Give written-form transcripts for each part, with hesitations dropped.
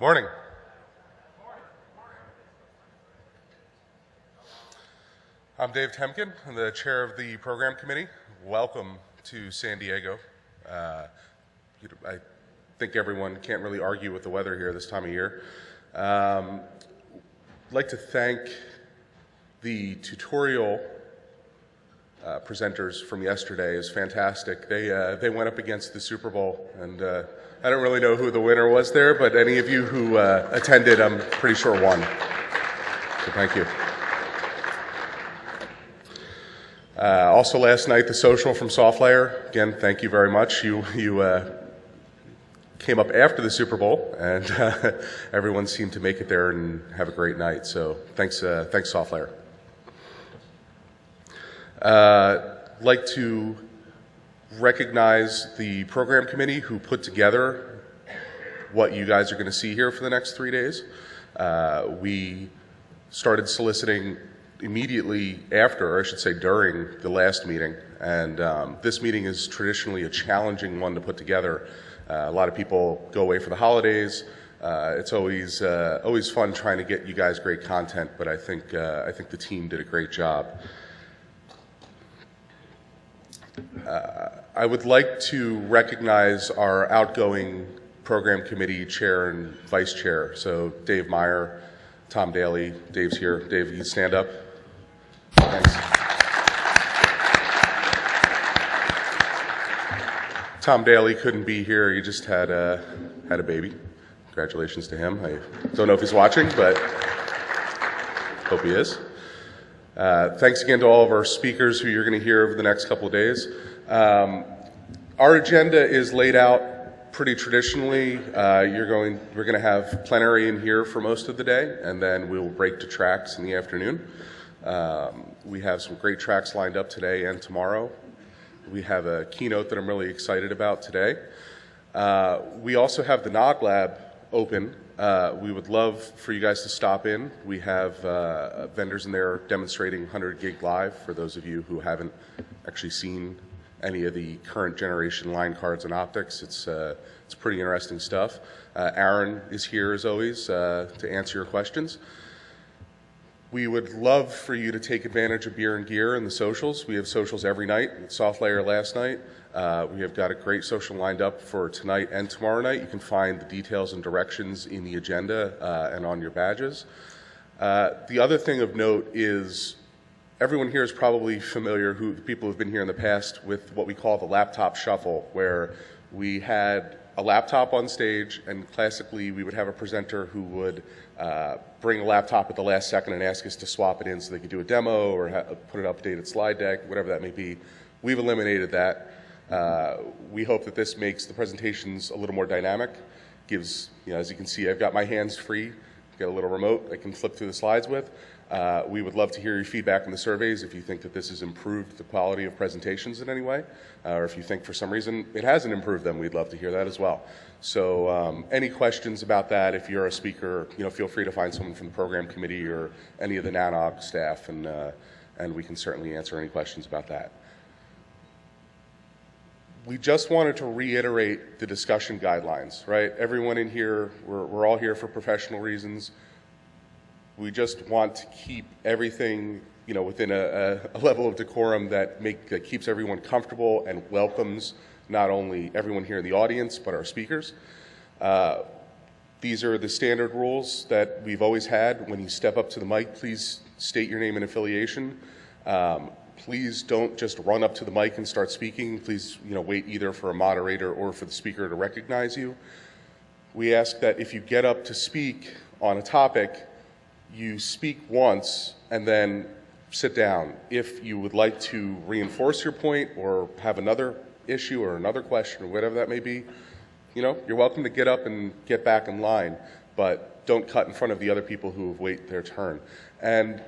Morning. I'm Dave Temkin. I'm the chair of the program committee. Welcome to San Diego. I think everyone can't really argue with the weather here this time of year. I'd like to thank the tutorial presenters from yesterday. It was fantastic. They went up against the Super Bowl, and I don't really know who the winner was there, but any of you who attended, I'm pretty sure won. So thank you. Also last night, the social from SoftLayer. Again, thank you very much. You came up after the Super Bowl, and everyone seemed to make it there and have a great night. So thanks SoftLayer. I'd like to recognize the program committee who put together what you guys are going to see here for the next 3 days. We started soliciting immediately after, or I should say during, the last meeting, and this meeting is traditionally a challenging one to put together. A lot of people go away for the holidays. It's always fun trying to get you guys great content, but I think the team did a great job. I would like to recognize our outgoing program committee chair and vice chair. So Dave Meyer, Tom Daly. Dave's here. Dave, you stand up. Thanks. Tom Daly couldn't be here. He just had a baby. Congratulations to him. I don't know if he's watching, but hope he is. Thanks again to all of our speakers who you're going to hear over the next couple of days. Our agenda is laid out pretty traditionally. We're going to have plenary in here for most of the day, and then we will break to tracks in the afternoon. We have some great tracks lined up today and tomorrow. We have a keynote that I'm really excited about today. We also have the NOG Lab open. We would love for you guys to stop in. We have vendors in there demonstrating 100 gig live for those of you who haven't actually seen any of the current generation line cards and optics. It's pretty interesting stuff. Aaron is here as always to answer your questions. We would love for you to take advantage of Beer and Gear and the socials. We have socials every night. SoftLayer last night. We have got a great social lined up for tonight and tomorrow night. You can find the details and directions in the agenda and on your badges. The other thing of note is everyone here is probably familiar, the people who have been here in the past, with what we call the laptop shuffle, where we had a laptop on stage, and classically we would have a presenter who would bring a laptop at the last second and ask us to swap it in so they could do a demo or put an updated slide deck, whatever that may be. We've eliminated that. We hope that this makes the presentations a little more dynamic. Gives, as you can see, I've got my hands free. I've got a little remote I can flip through the slides with. We would love to hear your feedback in the surveys if you think that this has improved the quality of presentations in any way, or if you think for some reason it hasn't improved them, we'd love to hear that as well. So any questions about that, if you're a speaker, feel free to find someone from the program committee or any of the NANOG staff, and we can certainly answer any questions about that. We just wanted to reiterate the discussion guidelines, right? Everyone in here, we're all here for professional reasons. We just want to keep everything, within a level of decorum that keeps everyone comfortable and welcomes not only everyone here in the audience, but our speakers. These are the standard rules that we've always had. When you step up to the mic, please state your name and affiliation. Please don't just run up to the mic and start speaking. Please, wait either for a moderator or for the speaker to recognize you. We ask that if you get up to speak on a topic, you speak once and then sit down. If you would like to reinforce your point or have another issue or another question or whatever that may be, you're welcome to get up and get back in line, but don't cut in front of the other people who have waited their turn. And,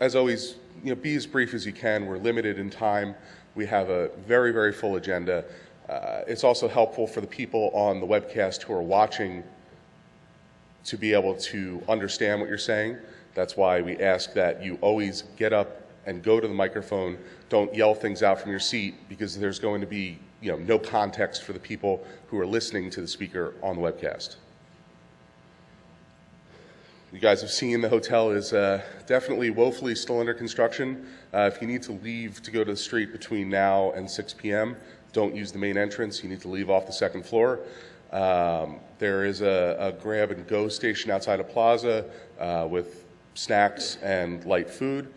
as always, be as brief as you can. We're limited in time. We have a very, very full agenda. It's also helpful for the people on the webcast who are watching to be able to understand what you're saying. That's why we ask that you always get up and go to the microphone. Don't yell things out from your seat, because there's going to be no context for the people who are listening to the speaker on the webcast. You guys have seen the hotel is definitely woefully still under construction. If you need to leave to go to the street between now and 6 p.m., don't use the main entrance. You need to leave off the second floor. There is a grab-and-go station outside of Plaza with snacks and light food.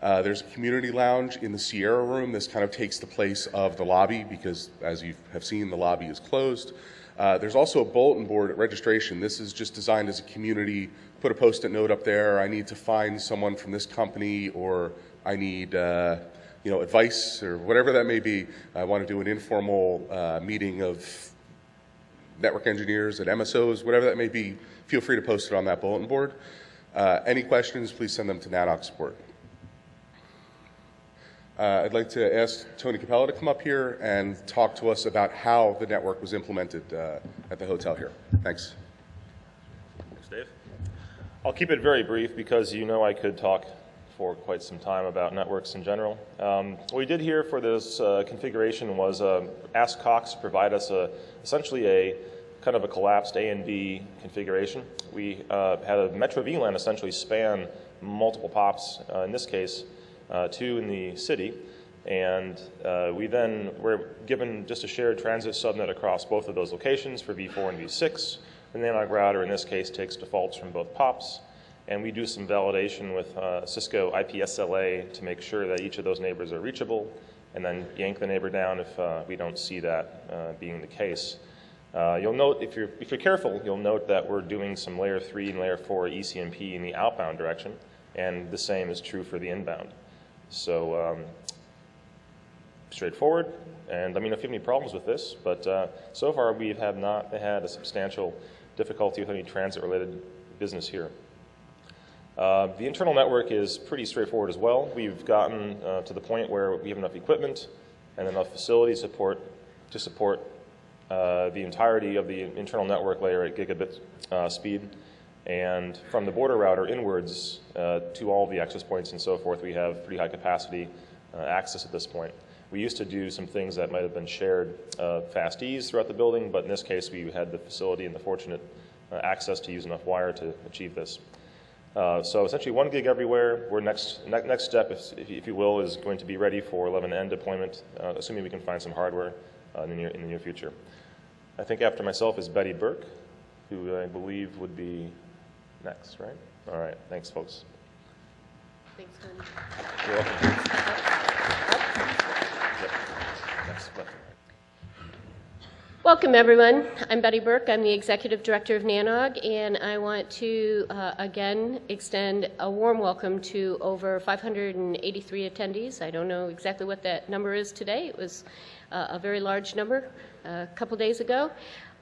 There's a community lounge in the Sierra room. This kind of takes the place of the lobby because, as you have seen, the lobby is closed. There's also a bulletin board at registration. This is just designed as a community. Put a Post-it note up there. I need to find someone from this company, or I need advice, or whatever that may be. I want to do an informal meeting of network engineers at MSOs, whatever that may be. Feel free to post it on that bulletin board. Any questions, please send them to NANOG support. I'd like to ask Tony Capella to come up here and talk to us about how the network was implemented at the hotel here. Thanks. Thanks, Dave. I'll keep it very brief because I could talk for quite some time about networks in general. What we did here for this configuration was ask Cox to provide us essentially a kind of a collapsed A and B configuration. We had a Metro VLAN essentially span multiple POPs, in this case, 2 in the city, and we then were given just a shared transit subnet across both of those locations for V4 and V6. The NANOG router, in this case, takes defaults from both POPs, and we do some validation with Cisco IPSLA to make sure that each of those neighbors are reachable, and then yank the neighbor down if we don't see that being the case. You'll note, if you're careful, you'll note that we're doing some layer 3 and layer 4 ECMP in the outbound direction, and the same is true for the inbound. So straightforward, and let me know if you have any problems with this, but so far we have not had a substantial difficulty with any transit-related business here. The internal network is pretty straightforward as well. We've gotten to the point where we have enough equipment and enough facility support to support the entirety of the internal network layer at gigabit speed. And from the border router inwards to all the access points and so forth, we have pretty high capacity access at this point. We used to do some things that might have been shared fast ease throughout the building, but in this case we had the facility and the fortunate access to use enough wire to achieve this. So essentially 1 gig everywhere. We're next step, if you will, is going to be ready for 11N deployment, assuming we can find some hardware in the near future. I think after myself is Betty Burke, who I believe would be next, right? All right, thanks, folks. Thanks, Tony. You're welcome. Yep. Next. Welcome, everyone. I'm Betty Burke. I'm the Executive Director of NANOG, and I want to again extend a warm welcome to over 583 attendees. I don't know exactly what that number is today. It was a very large number a couple days ago,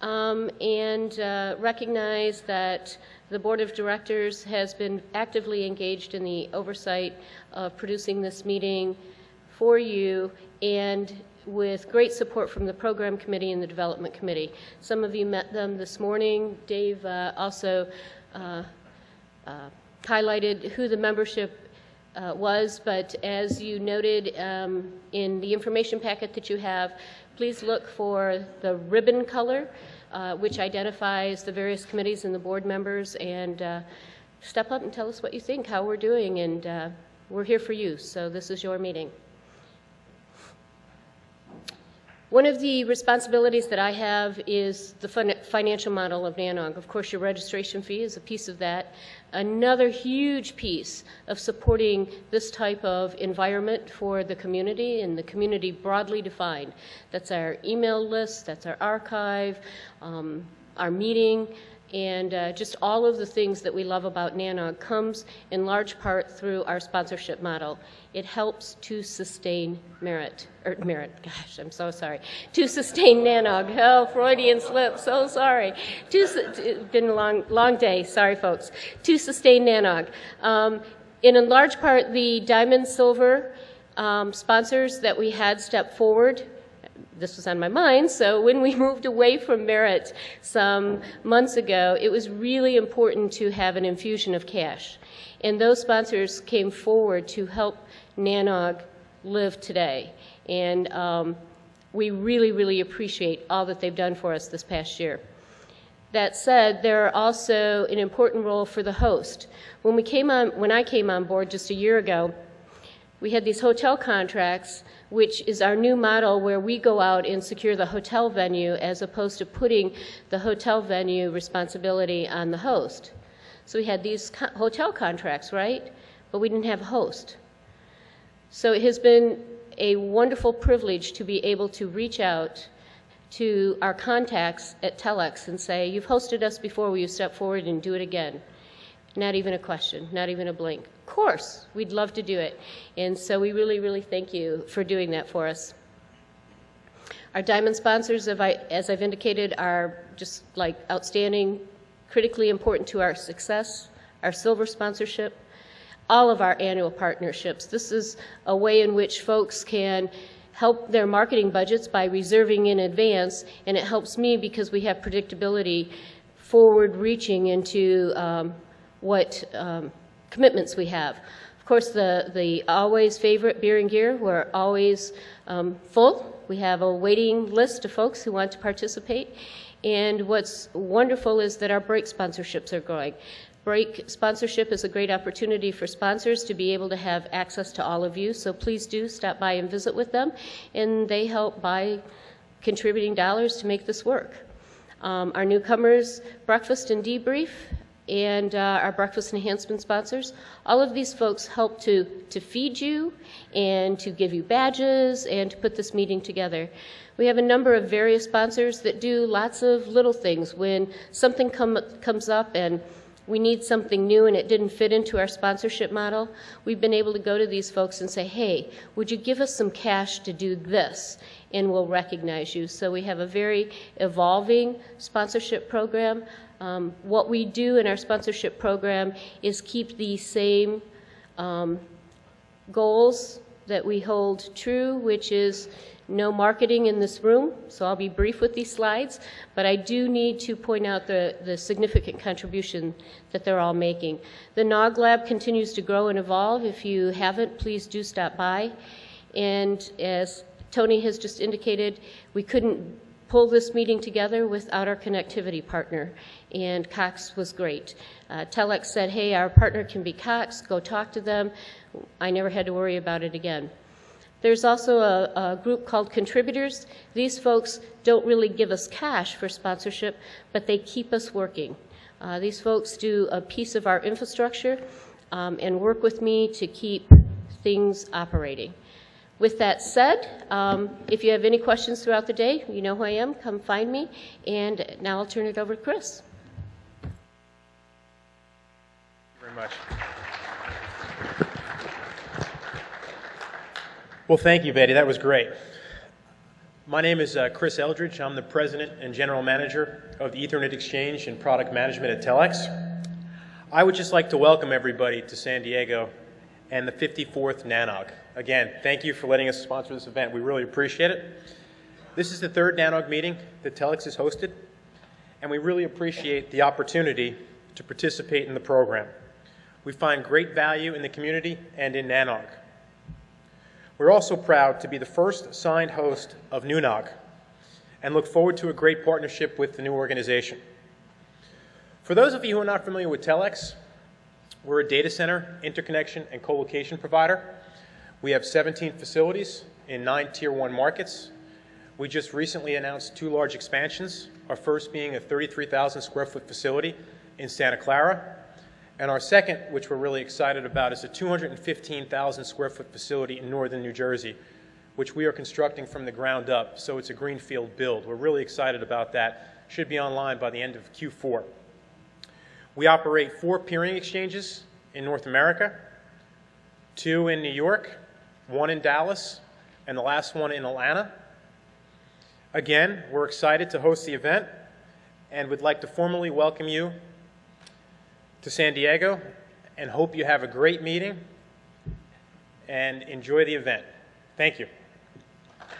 and recognize that the Board of Directors has been actively engaged in the oversight of producing this meeting for you, and with great support from the Program Committee and the Development Committee. Some of you met them this morning. Dave also highlighted who the membership was, but as you noted in the information packet that you have, please look for the ribbon color, which identifies the various committees and the board members, and step up and tell us what you think, how we're doing, and we're here for you, so this is your meeting. One of the responsibilities that I have is the financial model of NANOG. Of course, your registration fee is a piece of that. Another huge piece of supporting this type of environment for the community, and the community broadly defined. That's our email list, that's our archive, our meeting, and just all of the things that we love about NANOG comes in large part through our sponsorship model. It helps to sustain Merit, gosh, I'm so sorry, to sustain NANOG. Oh, Freudian slip, so sorry. It's been a long day, sorry folks. To sustain NANOG. In large part, the Diamond Silver sponsors that we had step forward, this was on my mind, so when we moved away from Merit some months ago, it was really important to have an infusion of cash. And those sponsors came forward to help NANOG live today. And we really, really appreciate all that they've done for us this past year. That said, there are also an important role for the host. When I came on board just a year ago, we had these hotel contracts, which is our new model where we go out and secure the hotel venue as opposed to putting the hotel venue responsibility on the host. So we had these hotel contracts, right? But we didn't have a host. So it has been a wonderful privilege to be able to reach out to our contacts at Telx and say, you've hosted us before, will you step forward and do it again? Not even a question, not even a blink. Of course, we'd love to do it. And so we really, really thank you for doing that for us. Our diamond sponsors, as I've indicated, are just like outstanding, critically important to our success. Our silver sponsorship, all of our annual partnerships. This is a way in which folks can help their marketing budgets by reserving in advance, and it helps me because we have predictability forward-reaching into what commitments we have. Of course, the always favorite beer and gear, we're always full. We have a waiting list of folks who want to participate. And what's wonderful is that our break sponsorships are growing. Break sponsorship is a great opportunity for sponsors to be able to have access to all of you, so please do stop by and visit with them, and they help by contributing dollars to make this work. Our newcomers breakfast and debrief, and our breakfast enhancement sponsors, all of these folks help to feed you and to give you badges and to put this meeting together. We have a number of various sponsors that do lots of little things. When something comes up and we need something new and it didn't fit into our sponsorship model, we've been able to go to these folks and say, hey, would you give us some cash to do this? And we'll recognize you. So we have a very evolving sponsorship program. What we do in our sponsorship program is keep the same goals that we hold true, which is no marketing in this room, so I'll be brief with these slides, but I do need to point out the significant contribution that they're all making. The NANOG lab continues to grow and evolve. If you haven't, please do stop by. And as Tony has just indicated, we couldn't pull this meeting together without our connectivity partner, and Cox was great. Telx said, hey, our partner can be Cox, go talk to them. I never had to worry about it again. There's also a group called contributors. These folks don't really give us cash for sponsorship, but they keep us working. These folks do a piece of our infrastructure and work with me to keep things operating. With that said, if you have any questions throughout the day, you know who I am, come find me. And now I'll turn it over to Chris. Thank you very much. Well, thank you, Betty. That was great. My name is Chris Eldredge. I'm the President and General Manager of the Ethernet Exchange and Product Management at Telx. I would just like to welcome everybody to San Diego and the 54th NANOG. Again, thank you for letting us sponsor this event. We really appreciate it. This is the third NANOG meeting that Telx has hosted, and we really appreciate the opportunity to participate in the program. We find great value in the community and in NANOG. We're also proud to be the first signed host of NANOG and look forward to a great partnership with the new organization. For those of you who are not familiar with Telx, we're a data center, interconnection, and co-location provider. We have 17 facilities in 9 Tier 1 markets. We just recently announced 2 large expansions, our first being a 33,000 square foot facility in Santa Clara, and our second, which we're really excited about, is a 215,000 square foot facility in northern New Jersey, which we are constructing from the ground up, so it's a greenfield build. We're really excited about that. Should be online by the end of Q4. We operate 4 peering exchanges in North America, 2 in New York, 1 in Dallas, and the last one in Atlanta. Again, we're excited to host the event and would like to formally welcome you to San Diego and hope you have a great meeting and enjoy the event. Thank you.